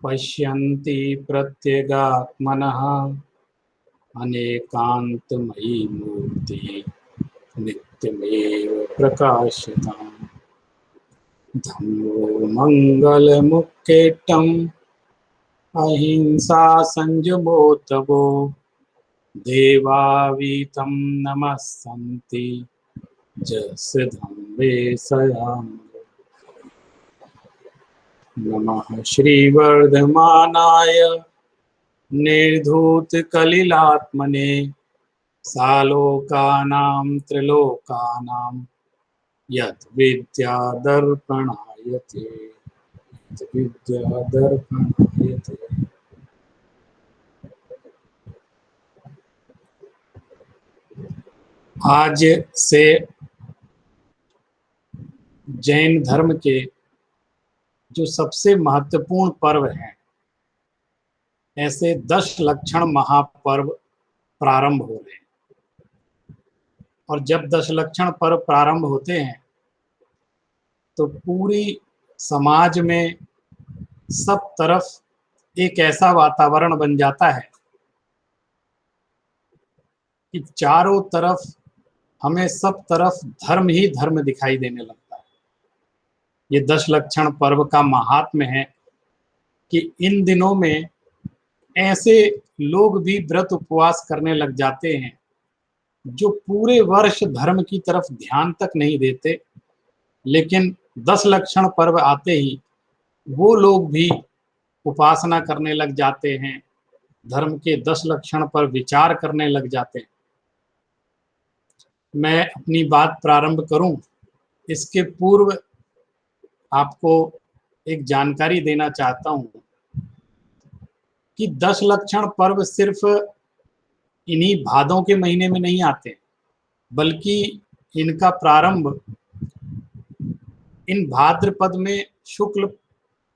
पश्यन्ति प्रत्यगात्मनः अनेकान्तमयी मूर्ति नित्यमेव प्रकाशताम् धम्मो मंगलमुख्येट्टम् अहिंसा संयमोत्तवो देवावीतं नमस्सन्ति जस्य धम्मे सयाम् नमः श्रीवर्धमानाय निर्धूतकलिलात्मने सालोकानां त्रिलोकानां यत् विद्यादर्पणायते आज से जैन धर्म के जो सबसे महत्वपूर्ण पर्व हैं, ऐसे 10 लक्षण महापर्व प्रारंभ हो रहे हैं। और जब 10 लक्षण पर्व प्रारंभ होते हैं तो पूरी समाज में सब तरफ एक ऐसा वातावरण बन जाता है कि चारों तरफ हमें सब तरफ धर्म ही धर्म दिखाई देने लगता है। ये 10 लक्षण पर्व का महात्म्य है कि इन दिनों में ऐसे लोग भी व्रत उपवास करने लग जाते हैं जो पूरे वर्ष धर्म की तरफ ध्यान तक नहीं देते, लेकिन 10 लक्षण पर्व आते ही वो लोग भी उपासना करने लग जाते हैं, धर्म के 10 लक्षण पर विचार करने लग जाते हैं। मैं अपनी बात प्रारंभ करूं इसके पूर्व आपको एक जानकारी देना चाहता हूं कि 10 लक्षण पर्व सिर्फ इन्हीं भादों के महीने में नहीं आते, बल्कि इनका प्रारंभ इन भाद्रपद में शुक्ल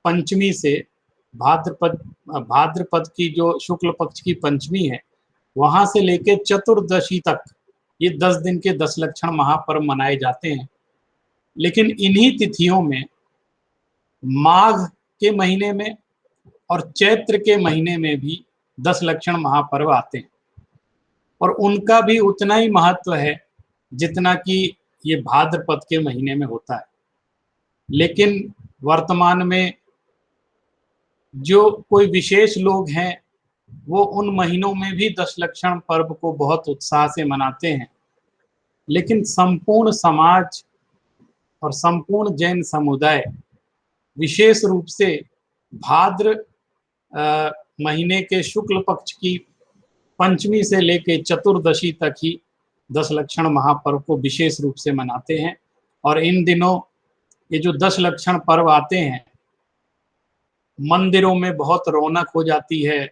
पंचमी से भाद्रपद की जो शुक्ल पक्ष की पंचमी है वहां से लेकर चतुर्दशी तक ये 10 दिन के 10 लक्षण महापर्व मनाए जाते हैं। लेकिन इन्हीं तिथियों में माघ के महीने में और चैत्र के महीने में भी 10 लक्षण महापर्व आते हैं और उनका भी उतना ही महत्व है जितना कि ये भाद्रपद के महीने में होता है। लेकिन वर्तमान में जो कोई विशेष लोग हैं वो उन महीनों में भी 10 लक्षण पर्व को बहुत उत्साह से मनाते हैं, लेकिन संपूर्ण समाज और संपूर्ण जैन समुदाय विशेष रूप से भाद्र महीने के शुक्ल पक्ष की पंचमी से लेकर चतुर्दशी तक ही 10 लक्षण महापर्व को विशेष रूप से मनाते हैं। और इन दिनों ये जो 10 लक्षण पर्व आते हैं, मंदिरों में बहुत रौनक हो जाती है,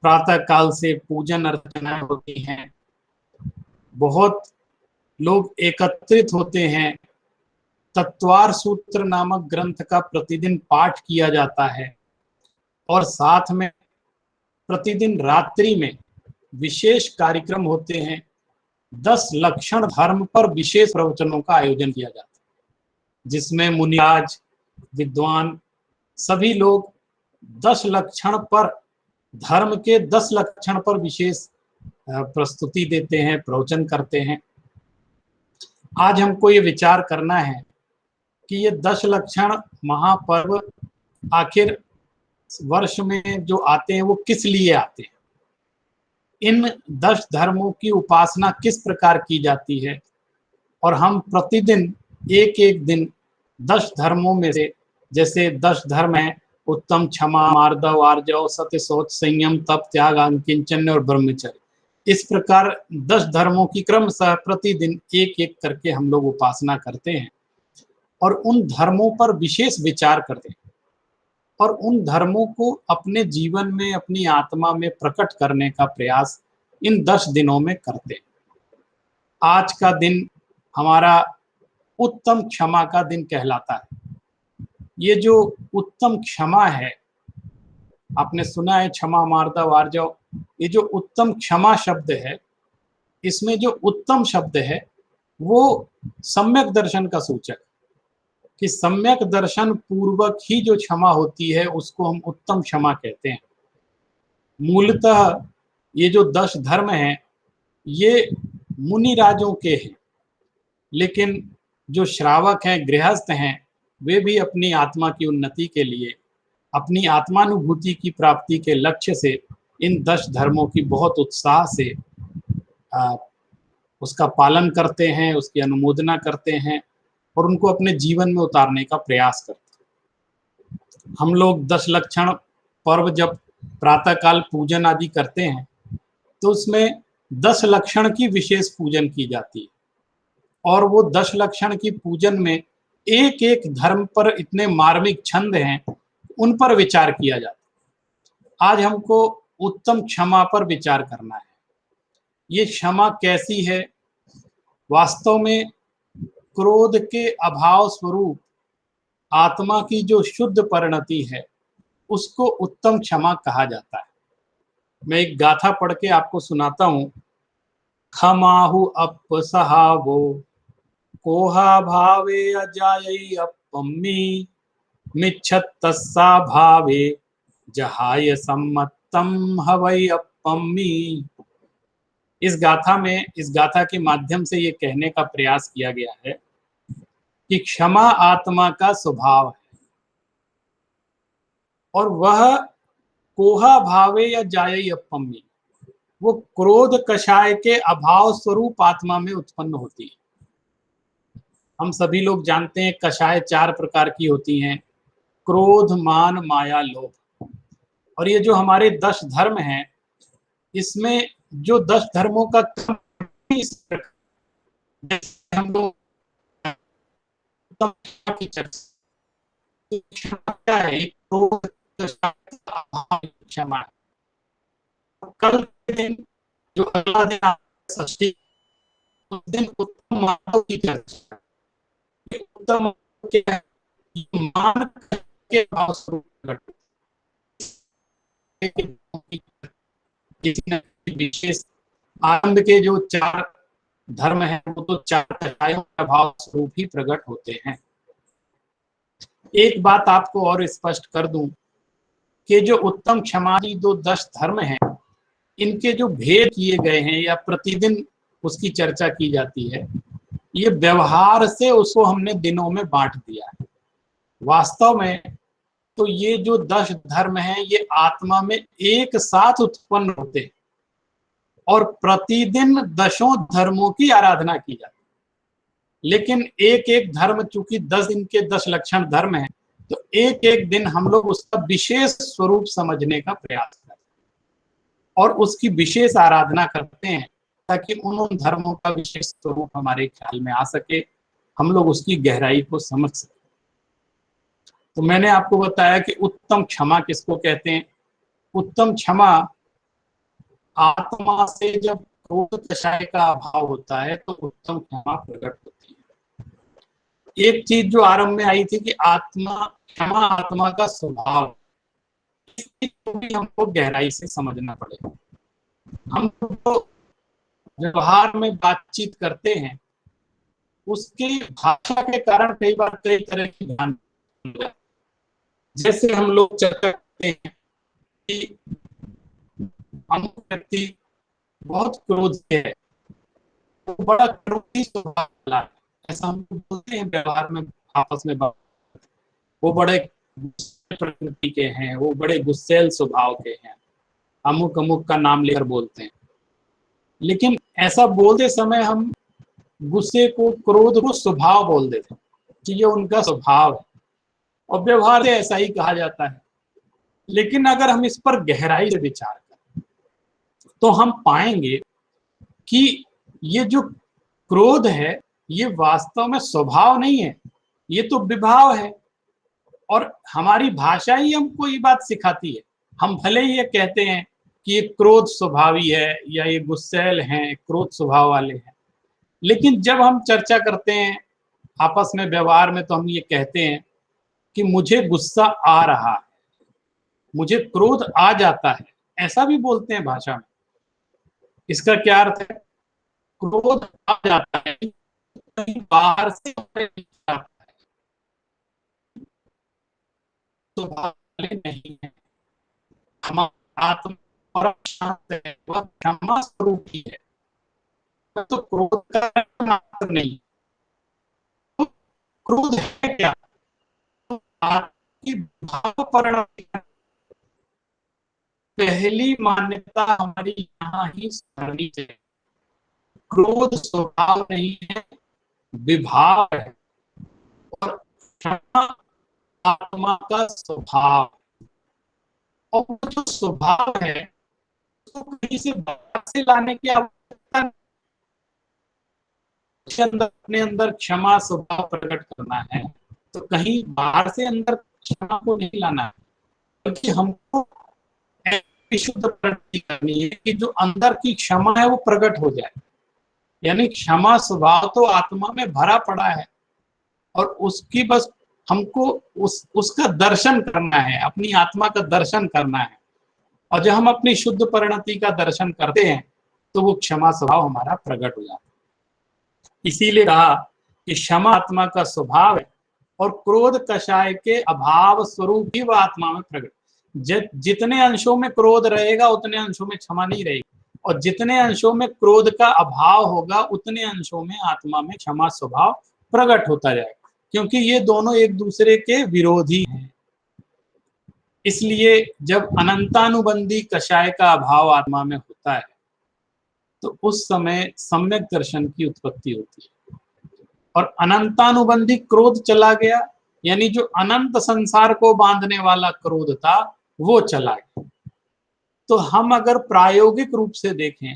प्रातः काल से पूजन अर्चना होती हैं, बहुत लोग एकत्रित होते हैं, तत्वार सूत्र नामक ग्रंथ का प्रतिदिन पाठ किया जाता है और साथ में प्रतिदिन रात्रि में विशेष कार्यक्रम होते हैं। 10 लक्षण धर्म पर विशेष प्रवचनों का आयोजन किया जाता है, जिसमें मुनिराज विद्वान सभी लोग 10 लक्षण पर धर्म के 10 लक्षण पर विशेष प्रस्तुति देते हैं, प्रवचन करते हैं। आज हमको ये विचार करना है कि ये 10 लक्षण महापर्व आखिर वर्ष में जो आते हैं वो किस लिए आते हैं, इन 10 धर्मों की उपासना किस प्रकार की जाती है, और हम प्रतिदिन एक एक दिन 10 धर्मों में से, जैसे 10 धर्म हैं उत्तम, क्षमा, मार्दव, आर्जव, सत्य, शौच, संयम, तप, त्याग, अकिंचन्य और ब्रह्मचर्य, इस प्रकार 10 धर्मों की क्रमशः प्रतिदिन एक एक करके हम लोग उपासना करते हैं और उन धर्मों पर विशेष विचार करते हैं और उन धर्मों को अपने जीवन में, अपनी आत्मा में प्रकट करने का प्रयास इन 10 दिनों में करते हैं। आज का दिन हमारा उत्तम क्षमा का दिन कहलाता है। ये जो उत्तम क्षमा है, आपने सुना है क्षमा, मार्दव, आर्जव, ये जो उत्तम क्षमा शब्द है, इसमें जो उत्तम शब्द है वो सम्यक दर्शन का सूचक, कि सम्यक दर्शन पूर्वक ही जो क्षमा होती है उसको हम उत्तम क्षमा कहते हैं। मूलतः ये जो 10 धर्म हैं ये मुनि राजों के हैं, लेकिन जो श्रावक हैं, गृहस्थ हैं, वे भी अपनी आत्मा की उन्नति के लिए, अपनी आत्मानुभूति की प्राप्ति के लक्ष्य से इन 10 धर्मों की बहुत उत्साह से उसका पालन करते हैं, उसकी अनुमोदना करते हैं और उनको अपने जीवन में उतारने का प्रयास करते हैं। हम लोग 10 लक्षण पर्व जब प्रातःकाल पूजन आदि करते हैं तो उसमें 10 लक्षण की विशेष पूजन की जाती है और वो 10 लक्षण की पूजन में एक एक धर्म पर इतने मार्मिक छंद हैं, उन पर विचार किया जाता है। आज हमको उत्तम क्षमा पर विचार करना है। ये क्षमा कैसी है? वास्तव में क्रोध के अभाव स्वरूप आत्मा की जो शुद्ध परिणति है उसको उत्तम क्षमा कहा जाता है। मैं एक गाथा पढ़ के आपको सुनाता हूं। खमाहु अप सहावो कोहा भावे अजाय अपम्मी मिच्छत्तस्सा भावे जहाय सम्मतम हवै अपम्मी। इस गाथा के माध्यम से ये कहने का प्रयास किया गया है कि क्षमा आत्मा का स्वभाव है और वह कोहा भावे या जाय अपम्मी, वो क्रोध कषाय के अभाव स्वरूप आत्मा में उत्पन्न होती है। हम सभी लोग जानते हैं कषाय 4 प्रकार की होती हैं, क्रोध, मान, माया, लोभ। और ये जो हमारे 10 धर्म हैं, इसमें जो 10 धर्मों का हम लोग की चर्चा क्या है, क्रोध, क्षमा। कल के दिन जो अगला दिन षष्ठी, उस दिन उत्तम मानव की चर्चा। उत्तम क्या है? मान के भाव स्वरूप किसी न विशेष आनंद के जो 4 धर्म हैं वो तो 4 कषायों का भाव स्वरूप ही प्रकट होते हैं। एक बात आपको और स्पष्ट कर दूं कि जो उत्तम क्षमादि जो 10 धर्म हैं, इनके जो भेद किए गए हैं या प्रतिदिन उसकी चर्चा की जाती है, ये व्यवहार से उसको हमने दिनों में बांट दिया है। वास्तव में तो ये जो 10 धर्म हैं ये आत्मा में एक साथ उत्पन्न होते हैं और प्रतिदिन 10 धर्मों की आराधना की जाती है। लेकिन एक एक धर्म चूंकि 10 दिन के 10 लक्षण धर्म हैं, तो एक एक दिन हम लोग उसका विशेष स्वरूप समझने का प्रयास करते हैं और उसकी विशेष आराधना करते हैं ताकि उन धर्मों का विशेष स्वरूप हमारे ख्याल में आ सके, हम लोग उसकी गहराई को समझ सके। तो मैंने आपको बताया कि उत्तम क्षमा किसको कहते हैं। उत्तम क्षमा आत्मा से जब क्रोध कषाय का अभाव होता है तो उत्तम क्षमा प्रकट होती है। एक चीज जो आरंभ में आई थी कि क्षमा आत्मा का स्वभाव, इसको भी हमको गहराई से समझना पड़ेगा। हम तो व्यवहार में बातचीत करते हैं, उसकी भाषा के कारण कई बार कई तरह की भ्रांति, जैसे हम लोग चर्चा करते हैं कि हम व्यक्ति बहुत क्रोध से है, वो बड़ा क्रोधी स्वभाव वाला है, ऐसा हम बोलते हैं व्यवहार में आपस में बात। वो बड़े प्रकृति के हैं, वो बड़े गुस्सैल स्वभाव के हैं, अमुक अमुक का नाम लेकर बोलते हैं। लेकिन ऐसा बोलते समय हम गुस्से को, क्रोध को स्वभाव बोल देते हैं कि ये उनका स्वभाव है और व्यवहार से ऐसा ही कहा जाता है। लेकिन अगर हम इस पर गहराई से विचार करें तो हम पाएंगे कि ये जो क्रोध है ये वास्तव में स्वभाव नहीं है, ये तो विभाव है। और हमारी भाषा ही हमको ये बात सिखाती है। हम भले ही ये कहते हैं कि ये क्रोध स्वभावी है या ये गुस्सैल हैं, क्रोध स्वभाव वाले हैं, लेकिन जब हम चर्चा करते हैं आपस में व्यवहार में तो हम ये कहते हैं कि मुझे गुस्सा आ रहा है, मुझे क्रोध आ जाता है, ऐसा भी बोलते हैं भाषा में। इसका क्या अर्थ है? क्रोध आ जाता है, बाहर से आता है, स्वभाव वाले नहीं है। हमारा आत्मा और शांत है, वह क्षमा स्वरूप ही है, तो क्रोध का मात्र नहीं। तो क्रोध है क्या? तो आपकी भाव परिणति। पहली मान्यता हमारी यहाँ ही करनी चाहिए, क्रोध स्वभाव नहीं है, विभाव है, और क्षमा आत्मा का स्वभाव। और वो जो स्वभाव है उसको कहीं से बाहर से लाने की आवश्यकता नहीं। अंदर अपने अंदर क्षमा स्वभाव प्रकट करना है तो कहीं बाहर से अंदर क्षमा को नहीं लाना है, बल्कि हमको शुद्ध प्रगति करनी है कि जो अंदर की क्षमा है वो प्रकट हो जाए। यानी क्षमा स्वभाव तो आत्मा में भरा पड़ा है और उसकी बस हमको उसका दर्शन करना है, अपनी आत्मा का दर्शन करना है। और जब हम अपनी शुद्ध परिणति का दर्शन करते हैं तो वो क्षमा स्वभाव हमारा प्रकट हो जाता है। इसीलिए कहा कि क्षमा आत्मा का स्वभाव है और क्रोध कषाय के अभाव स्वरूप ही वह आत्मा में प्रकट। जितने अंशों में क्रोध रहेगा उतने अंशों में क्षमा नहीं रहेगी, और जितने अंशों में क्रोध का अभाव होगा उतने अंशों में आत्मा में क्षमा स्वभाव प्रकट होता जाएगा, क्योंकि ये दोनों एक दूसरे के विरोधी हैं। इसलिए जब अनंतानुबंधी कषाय का अभाव आत्मा में होता है तो उस समय सम्यक दर्शन की उत्पत्ति होती है, और अनंतानुबंधी क्रोध चला गया, यानी जो अनंत संसार को बांधने वाला क्रोध था वो चला गया। तो हम अगर प्रायोगिक रूप से देखें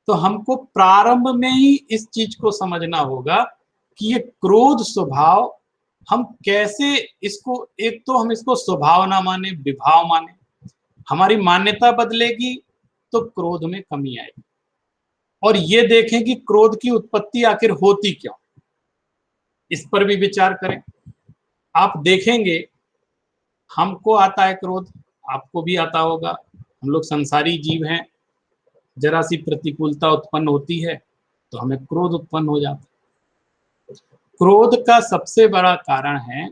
तो हमको प्रारंभ में ही इस चीज को समझना होगा कि ये क्रोध स्वभाव हम कैसे इसको, एक तो हम इसको स्वभाव ना माने, विभाव माने। हमारी मान्यता बदलेगी तो क्रोध में कमी आएगी, और ये देखें कि क्रोध की उत्पत्ति आखिर होती क्यों, इस पर भी विचार करें। आप देखेंगे हमको आता है क्रोध, आपको भी आता होगा, हम लोग संसारी जीव हैं, जरा सी प्रतिकूलता उत्पन्न होती है तो हमें क्रोध उत्पन्न हो जाता है। क्रोध का सबसे बड़ा कारण है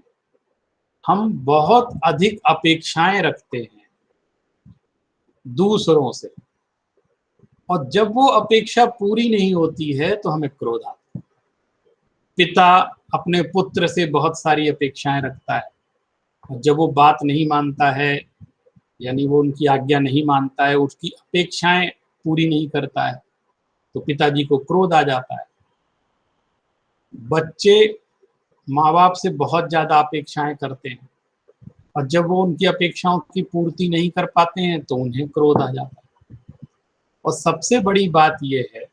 हम बहुत अधिक अपेक्षाएं रखते हैं दूसरों से, और जब वो अपेक्षा पूरी नहीं होती है तो हमें क्रोध आता है। पिता अपने पुत्र से बहुत सारी अपेक्षाएं रखता है, और जब वो बात नहीं मानता है, यानी वो उनकी आज्ञा नहीं मानता है, उसकी अपेक्षाएं पूरी नहीं करता है, तो पिताजी को क्रोध आ जाता है। बच्चे माँ बाप से बहुत ज्यादा अपेक्षाएं करते हैं, और जब वो उनकी अपेक्षाओं की पूर्ति नहीं कर पाते हैं तो उन्हें क्रोध आ जाता है। और सबसे बड़ी बात यह है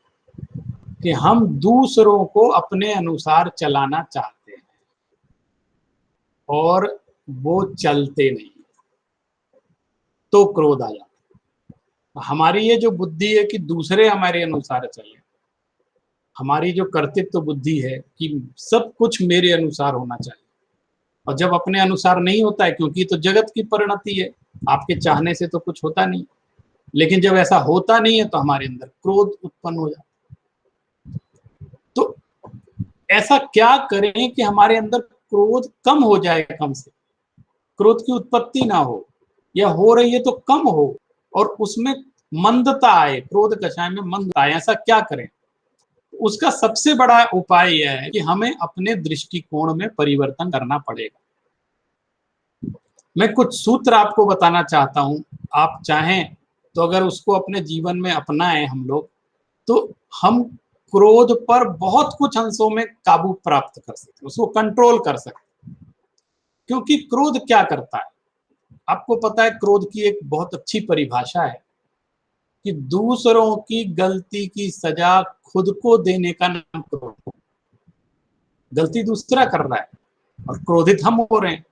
कि हम दूसरों को अपने अनुसार चलाना चाहते हैं और वो चलते नहीं, तो क्रोध आ जाता है। हमारी ये जो बुद्धि है कि दूसरे हमारे अनुसार चले, हमारी जो कर्तृत्व बुद्धि है कि सब कुछ मेरे अनुसार होना चाहिए, और जब अपने अनुसार नहीं होता है, क्योंकि तो जगत की परिणति है, आपके चाहने से तो कुछ होता नहीं, लेकिन जब ऐसा होता नहीं है तो हमारे अंदर क्रोध उत्पन्न हो जाता है। तो ऐसा क्या करें कि हमारे अंदर क्रोध कम हो जाए, कम से क्रोध की उत्पत्ति ना हो, या हो रही है तो कम हो और उसमें मंदता आए, क्रोध कषाय में मंदता आए। ऐसा क्या करें? उसका सबसे बड़ा उपाय यह है कि हमें अपने दृष्टिकोण में परिवर्तन करना पड़ेगा। मैं कुछ सूत्र आपको बताना चाहता हूं, आप चाहें तो अगर उसको अपने जीवन में अपनाएं हम लोग, तो हम क्रोध पर बहुत कुछ अंशों में काबू प्राप्त कर सकते हैं, उसको कंट्रोल कर सकते हैं। क्योंकि क्रोध क्या करता है, आपको पता है, क्रोध की एक बहुत अच्छी परिभाषा है कि दूसरों की गलती की सजा खुद को देने का नाम क्रोध। गलती दूसरा कर रहा है और क्रोधित हम हो रहे हैं,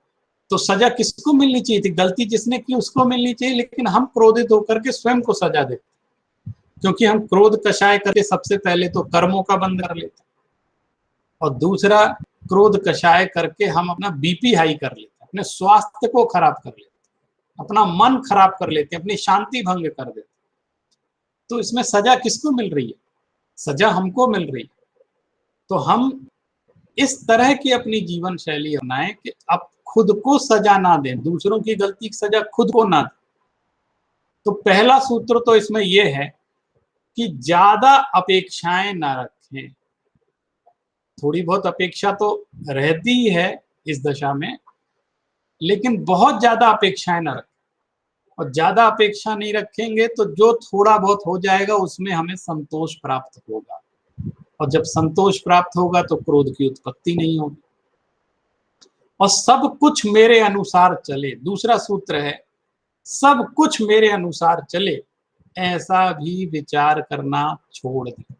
तो सजा किसको मिलनी चाहिए थी? गलती जिसने की उसको मिलनी चाहिए, लेकिन हम क्रोधित होकर के स्वयं को सजा देते, क्योंकि हम क्रोध कषाय करके सबसे पहले तो कर्मों का बंध कर लेते हैं, और दूसरा क्रोध कषाय करके हम अपना बीपी हाई कर लेते हैं, अपने स्वास्थ्य को खराब कर लेते हैं, अपना मन खराब कर लेते हैं, अपनी शांति भंग कर देते हैं। तो इसमें सजा किसको मिल रही है? सजा हमको मिल रही है। तो हम इस तरह की अपनी जीवन शैली अपनाएं कि अब खुद को सजा ना दें, दूसरों की गलती की सजा खुद को ना दें। तो पहला सूत्र तो इसमें यह है कि ज्यादा अपेक्षाएं ना रखें। थोड़ी बहुत अपेक्षा तो रहती ही है इस दशा में, लेकिन बहुत ज्यादा अपेक्षाएं ना रखें। और ज्यादा अपेक्षा नहीं रखेंगे तो जो थोड़ा बहुत हो जाएगा उसमें हमें संतोष प्राप्त होगा, और जब संतोष प्राप्त होगा तो क्रोध की उत्पत्ति नहीं होगी। और सब कुछ मेरे अनुसार चले, दूसरा सूत्र है, सब कुछ मेरे अनुसार चले, ऐसा भी विचार करना छोड़ दें।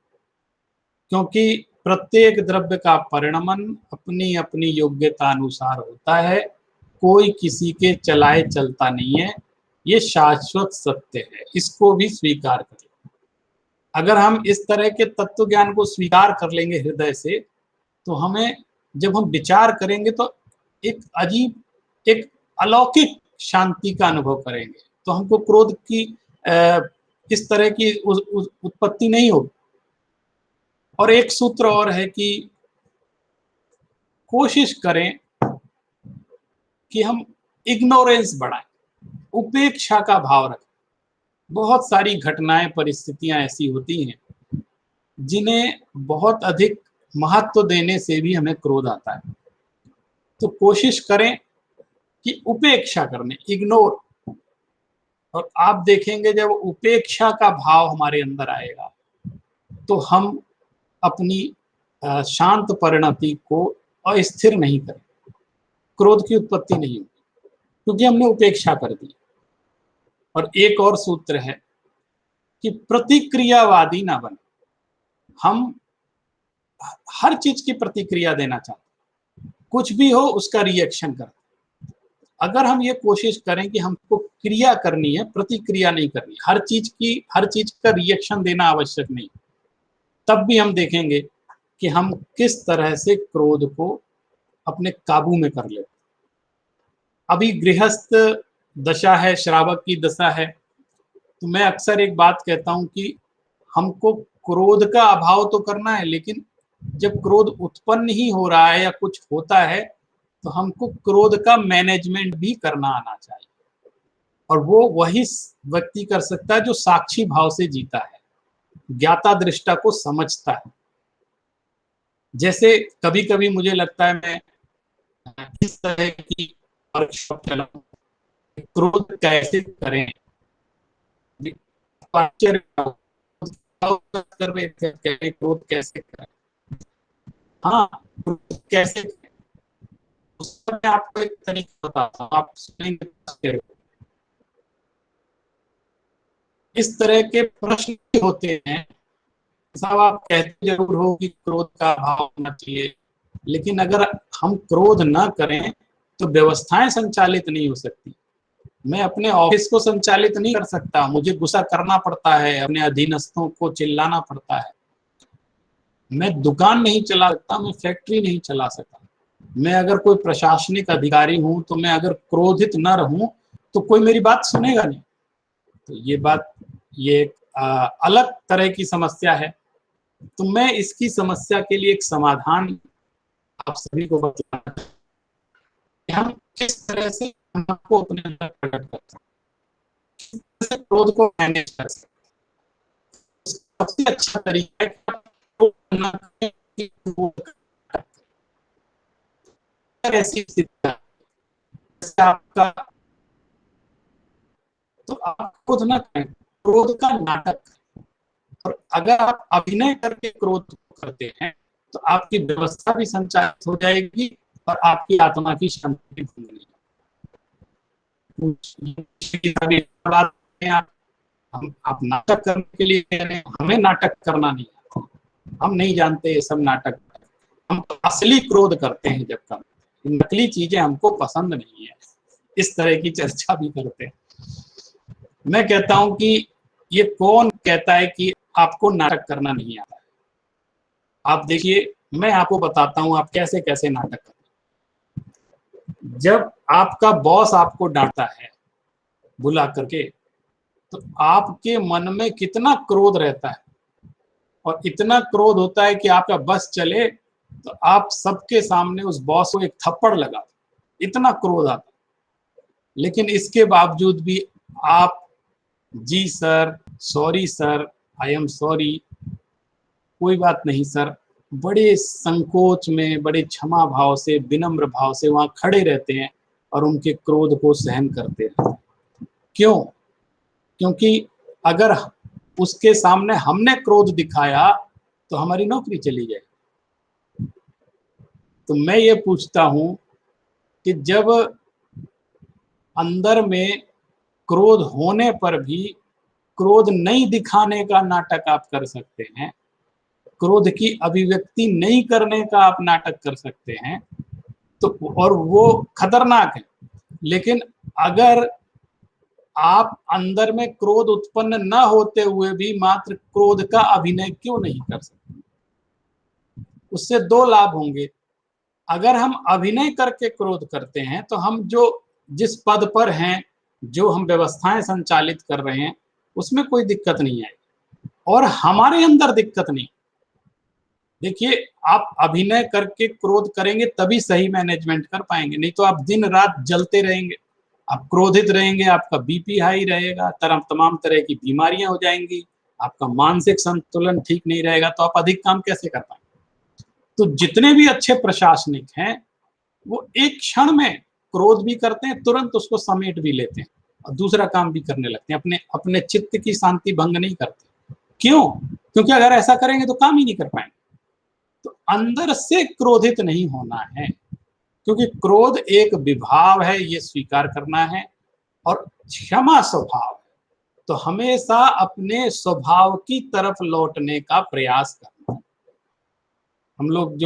क्योंकि प्रत्येक द्रव्य का परिणमन अपनी अपनी योग्यता अनुसार होता है, कोई किसी के चलाए चलता नहीं है, ये शाश्वत सत्य है, इसको भी स्वीकार करें। अगर हम इस तरह के तत्व ज्ञान को स्वीकार कर लेंगे हृदय से, तो हमें जब हम विचार करेंगे तो एक अजीब, एक अलौकिक शांति का अनुभव करेंगे। तो हमको क्रोध की इस तरह की उत्पत्ति नहीं होगी। और एक सूत्र और है कि कोशिश करें कि हम इग्नोरेंस बढ़ाएं, उपेक्षा का भाव रखें। बहुत सारी घटनाएं, परिस्थितियां ऐसी होती हैं जिन्हें बहुत अधिक महत्व देने से भी हमें क्रोध आता है। तो कोशिश करें कि उपेक्षा करने, इग्नोर। और आप देखेंगे जब उपेक्षा का भाव हमारे अंदर आएगा तो हम अपनी शांत परिणति को अस्थिर नहीं करें, क्रोध की उत्पत्ति नहीं होगी, क्योंकि हमने उपेक्षा कर दी। और एक और सूत्र है कि प्रतिक्रियावादी ना बने। हम हर चीज की प्रतिक्रिया देना चाहते हैं, कुछ भी हो उसका रिएक्शन करते हैं। अगर हम ये कोशिश करें कि हमको क्रिया करनी है, प्रतिक्रिया नहीं करनी, हर चीज का रिएक्शन देना आवश्यक नहीं, तब भी हम देखेंगे कि हम किस तरह से क्रोध को अपने काबू में कर लेते। अभी गृहस्थ दशा है, श्रावक की दशा है, तो मैं अक्सर एक बात कहता हूं कि हमको क्रोध का अभाव तो करना है, लेकिन जब क्रोध उत्पन्न ही हो रहा है या कुछ होता है तो हमको क्रोध का मैनेजमेंट भी करना आना चाहिए। और वो वही व्यक्ति कर सकता है जो साक्षी भाव से जीता है, ज्ञाता दृष्टा को समझता है। जैसे कभी कभी मुझे लगता है, मैं इस तरह की वर्कशॉप चलाऊं, क्रोध कैसे करें, क्रोध कैसे करें, हाँ कैसे, उसका मैं आपको एक तरीका बताता हूँ, आप सुनेंगे। इस तरह के प्रश्न होते हैं, साहब आप कहते जरूर हो कि क्रोध का भाव होना चाहिए, लेकिन अगर हम क्रोध ना करें तो व्यवस्थाएं संचालित नहीं हो सकती। मैं अपने ऑफिस को संचालित नहीं कर सकता, मुझे गुस्सा करना पड़ता है, अपने अधीनस्थों को चिल्लाना पड़ता है। मैं दुकान नहीं चला सकता, मैं फैक्ट्री नहीं चला सकता। मैं अगर कोई प्रशासनिक अधिकारी हूं तो मैं अगर क्रोधित न रहूं तो कोई मेरी बात सुनेगा नहीं। तो ये एक अलग तरह की समस्या है। तो मैं इसकी समस्या के लिए एक समाधान आप सभी को बताना कि हम किस तरह से आपको अपने अंदर प्रकट कर सकते हैं, क्रोध को मैनेज कर सकते हैं। सबसे अच्छा तरीका है ऐसी स्थिति आपका, तो आप क्रोध ना करें, क्रोध का नाटक। और अगर आप अभिनय करके क्रोध करते हैं तो आपकी व्यवस्था भी संचालित हो जाएगी और आपकी आत्मा की शांति भंग नहीं। आप नाटक करने के लिए कह रहे हैं, हमें नाटक करना नहीं आता, हम नहीं जानते ये सब नाटक। हम असली क्रोध करते हैं जब कम, नकली चीजें हमको पसंद नहीं है, इस तरह की चर्चा भी करते हैं। मैं कहता हूं कि ये कौन कहता है कि आपको नाटक करना नहीं आता है? आप देखिए, मैं आपको बताता हूं आप कैसे कैसे नाटक करते हैं। जब आपका बॉस आपको डांटता है बुला करके, तो आपके मन में कितना क्रोध रहता है, और इतना क्रोध होता है कि आपका बस चले तो आप सबके सामने उस बॉस को एक थप्पड़ लगा। इतना क्रोध आता। लेकिन इसके बावजूद भी आप जी sir, sorry sir, I am sorry, कोई बात नहीं सर, बड़े संकोच में, बड़े क्षमा भाव से, विनम्र भाव से वहां खड़े रहते हैं और उनके क्रोध को सहन करते रहते हैं। क्यों? क्योंकि अगर उसके सामने हमने क्रोध दिखाया तो हमारी नौकरी चली जाएगी। तो मैं ये पूछता हूं कि जब अंदर में क्रोध होने पर भी क्रोध नहीं दिखाने का नाटक आप कर सकते हैं, क्रोध की अभिव्यक्ति नहीं करने का आप नाटक कर सकते हैं, तो और वो खतरनाक है। लेकिन अगर आप अंदर में क्रोध उत्पन्न न होते हुए भी मात्र क्रोध का अभिनय क्यों नहीं कर सकते? उससे दो लाभ होंगे। अगर हम अभिनय करके क्रोध करते हैं तो हम जिस पद पर हैं, जो हम व्यवस्थाएं संचालित कर रहे हैं, उसमें कोई दिक्कत नहीं आएगी और हमारे अंदर दिक्कत नहीं। देखिए, आप अभिनय करके क्रोध करेंगे तभी सही मैनेजमेंट कर पाएंगे, नहीं तो आप दिन रात जलते रहेंगे, आप क्रोधित रहेंगे, आपका बीपी हाई रहेगा, तमाम तरह की बीमारियां हो जाएंगी, आपका मानसिक संतुलन ठीक नहीं रहेगा, तो आप अधिक काम कैसे कर पाएंगे? तो जितने भी अच्छे प्रशासनिक हैं वो एक क्षण में क्रोध भी करते हैं, तुरंत उसको समेट भी लेते हैं और दूसरा काम भी करने लगते हैं, अपने अपने चित्त की शांति भंग नहीं करते। क्यों? क्योंकि अगर ऐसा करेंगे तो काम ही नहीं कर पाएंगे। तो अंदर से क्रोधित नहीं होना है, क्योंकि क्रोध एक विभाव है, ये स्वीकार करना है, और क्षमा स्वभाव है। तो हमेशा अपने स्वभाव की तरफ लौटने का प्रयास करना है। हम लोग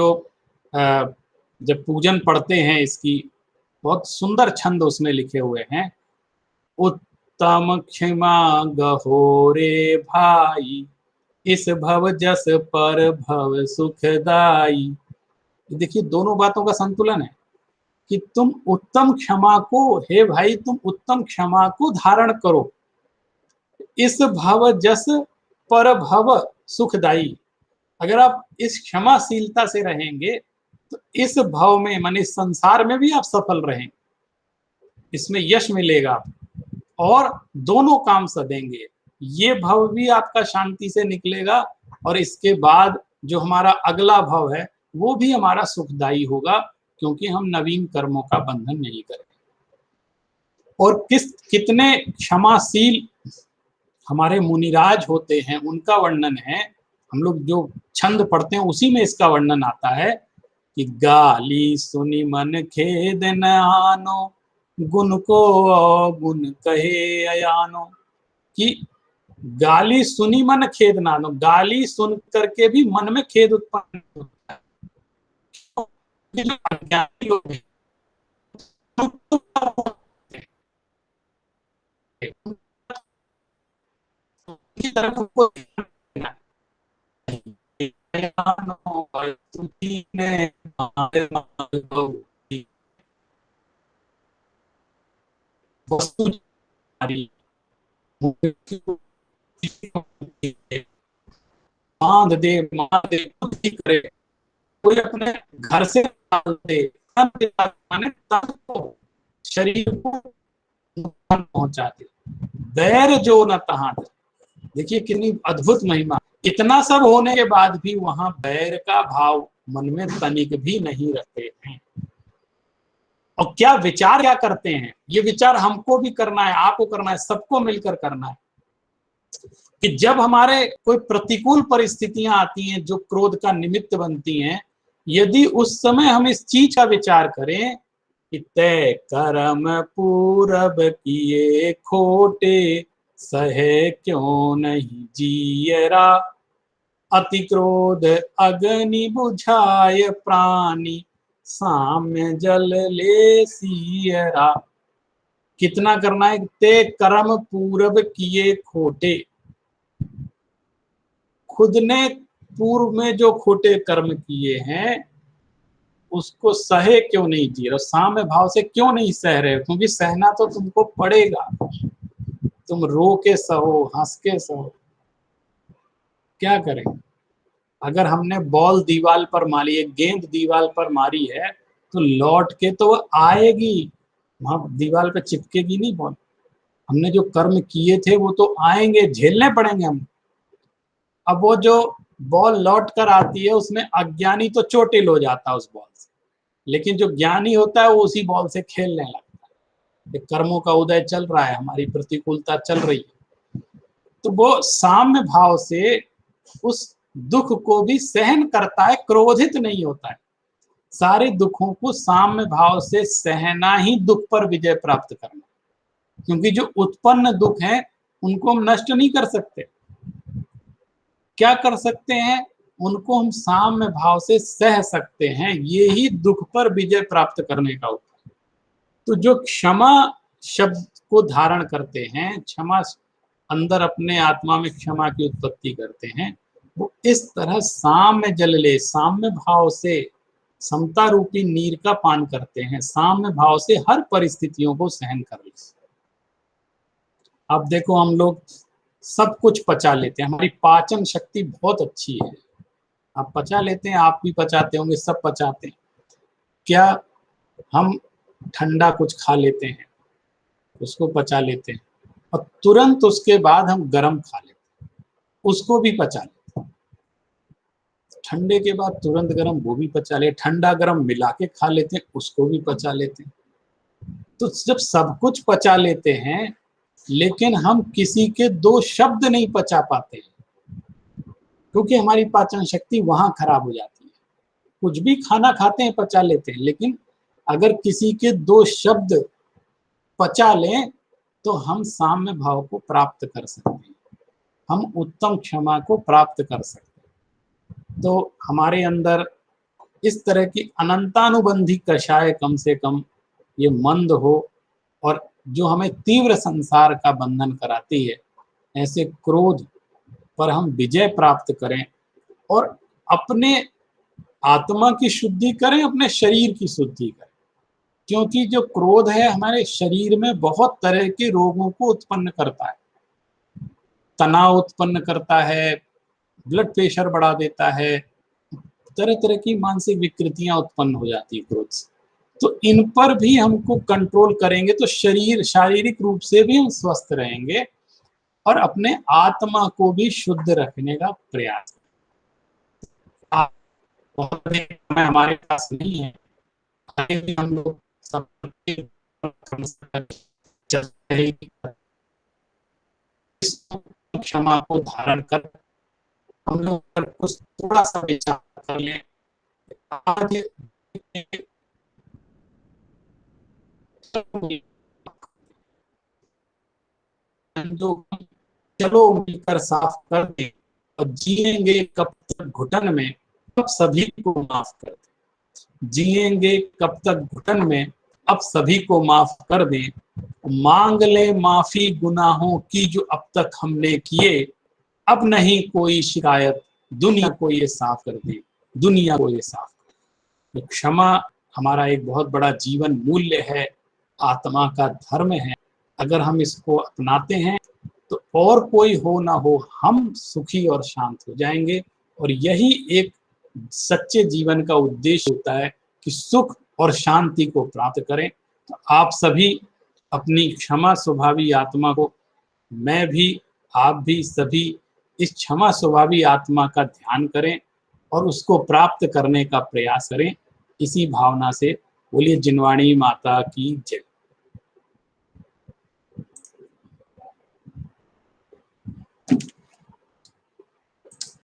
जब पूजन पढ़ते हैं, इसकी बहुत सुंदर छंद उसमें लिखे हुए हैं, उत्तम क्षमा गहो रे भाई, इस भव जस पर भव सुखदाई। देखिए, दोनों बातों का संतुलन है कि तुम उत्तम क्षमा को, हे भाई तुम उत्तम क्षमा को धारण करो, इस भव जस पर भव सुखदाई। अगर आप इस क्षमाशीलता से रहेंगे तो इस भव में, माने इस संसार में भी आप सफल रहेंगे, इसमें यश मिलेगा और दोनों काम सदेंगे। ये भव भी आपका शांति से निकलेगा और इसके बाद जो हमारा अगला भव है वो भी हमारा सुखदायी होगा, क्योंकि हम नवीन कर्मों का बंधन नहीं करेंगे। और कितने क्षमाशील हमारे मुनिराज होते हैं, उनका वर्णन है। हम लोग जो छंद पढ़ते हैं उसी में इसका वर्णन आता है कि गाली सुनी मन खेद न आनो, गुण को गुण कहे अयानो। कि गाली सुनी मन खेद ना आनो, गाली सुन करके भी मन में खेद उत्पन्न होता है। अज्ञानी लोग हैं, की तरफ उनको बांध दे, मार दे, कुछ भी करे, कोई अपने घर से निकाल दे, तन को, शरीर को नुकसान पहुंचा दे, बैर जो न तहां। देखिए कितनी अद्भुत महिमा। इतना सब होने के बाद भी वहां बैर का भाव मन में तनिक भी नहीं रखते हैं। और क्या विचार क्या करते हैं, ये विचार हमको भी करना है, आपको करना है, सबको मिलकर करना है कि जब हमारे कोई प्रतिकूल परिस्थितियां आती हैं जो क्रोध का निमित्त बनती हैं, यदि उस समय हम इस चीज का विचार करें कि तय कर्म पूरब किए खोटे, सहे क्यों नहीं जियरा, अति क्रोध अग्नि बुझाए प्राणी, साम्य जल ले सियरा। कितना करना है? ते कर्म पूरब किए खोटे, खुद ने पूर्व में जो खोटे कर्म किए हैं उसको सहे क्यों नहीं जी रहे, साम्य भाव से क्यों नहीं सह रहे? क्योंकि सहना तो तुमको पड़ेगा, तुम रो के सहो, हंस के सहो, क्या करें? अगर हमने बॉल दीवार पर मारी, एक गेंद दीवार पर मारी है तो लौट के तो वो आएगी, वहां दीवार पे चिपकेगी नहीं बॉल। हमने जो कर्म किए थे वो तो आएंगे, झेलने पड़ेंगे हम। अब वो जो बॉल लौट कर आती है उसमें अज्ञानी तो चोटिल हो जाता है उस बॉल से, लेकिन जो ज्ञानी होता है वो उसी बॉल से खेलने लगता है। कर्मों का उदय चल रहा है, हमारी प्रतिकूलता चल रही है, तो वो साम्य भाव से उस दुख को भी सहन करता है, क्रोधित नहीं होता है। सारे दुखों को साम्य भाव से सहना ही दुख पर विजय प्राप्त करना, क्योंकि जो उत्पन्न दुख है उनको हम नष्ट नहीं कर सकते। क्या कर सकते हैं? उनको हम साम्य भाव से सह सकते हैं, ये ही दुख पर विजय प्राप्त करने का उपाय। तो जो क्षमा शब्द को धारण करते हैं, क्षमा अंदर अपने आत्मा में क्षमा की उत्पत्ति करते हैं, वो इस तरह साम्य जल ले, साम्य भाव से समता रूपी नीर का पान करते हैं, साम्य भाव से हर परिस्थितियों को सहन कर ले। अब देखो हम लोग सब कुछ पचा लेते हैं, हमारी पाचन शक्ति बहुत अच्छी है, आप पचा लेते हैं, आप भी पचाते होंगे, सब पचाते हैं। क्या हम ठंडा कुछ खा लेते हैं, उसको पचा लेते हैं, और तुरंत उसके बाद हम गर्म खा लेते हैं, उसको भी पचा लेते हैं। ठंडे के बाद तुरंत गर्म, वो भी पचा ले, ठंडा गर्म मिला के खा लेते हैं, उसको भी पचा लेते हैं। तो जब सब कुछ पचा लेते हैं, लेकिन हम किसी के दो शब्द नहीं पचा पाते, क्योंकि हमारी पाचन शक्ति वहां खराब हो जाती है। कुछ भी खाना खाते हैं पचा लेते हैं, लेकिन अगर किसी के दो शब्द पचा लें तो हम साम्य भाव को प्राप्त कर सकते हैं, हम उत्तम क्षमा को प्राप्त कर सकते हैं। तो हमारे अंदर इस तरह की अनंतानुबंधी कषाय कम से कम ये मंद हो, और जो हमें तीव्र संसार का बंधन कराती है, ऐसे क्रोध पर हम विजय प्राप्त करें और अपने आत्मा की शुद्धि करें, अपने शरीर की शुद्धि करें। क्योंकि जो क्रोध है हमारे शरीर में बहुत तरह के रोगों को उत्पन्न करता है, तनाव उत्पन्न करता है, ब्लड प्रेशर बढ़ा देता है, तरह तरह की मानसिक विकृतियां उत्पन्न हो जाती है क्रोध से। तो इन पर भी हमको कंट्रोल करेंगे तो शरीर शारीरिक रूप से भी हम स्वस्थ रहेंगे और अपने आत्मा को भी शुद्ध रखने का प्रयास। बहुत समय हमारे पास नहीं है, आगे भी हम लोग सब क्षमा को धारण कर हम लोग पर कुछ थोड़ा सा विचार कर लें। आज चलो मिलकर साफ कर दे और जिएंगे कब तक घुटन में, अब सभी को माफ कर दे। जिएंगे कब तक घुटन में, अब सभी को माफ कर दे। मांग ले माफी गुनाहों की जो अब तक हमने किए, अब नहीं कोई शिकायत, दुनिया को ये साफ कर दे, दुनिया को ये साफ कर दे। क्षमा हमारा एक बहुत बड़ा जीवन मूल्य है, आत्मा का धर्म है। अगर हम इसको अपनाते हैं तो और कोई हो ना हो हम सुखी और शांत हो जाएंगे। और यही एक सच्चे जीवन का उद्देश्य होता है कि सुख और शांति को प्राप्त करें। तो आप सभी अपनी क्षमा स्वभावी आत्मा को, मैं भी, आप भी सभी इस क्षमा स्वभावी आत्मा का ध्यान करें और उसको प्राप्त करने का प्रयास करें। इसी भावना से बोलिए जिनवाणी माता की जय।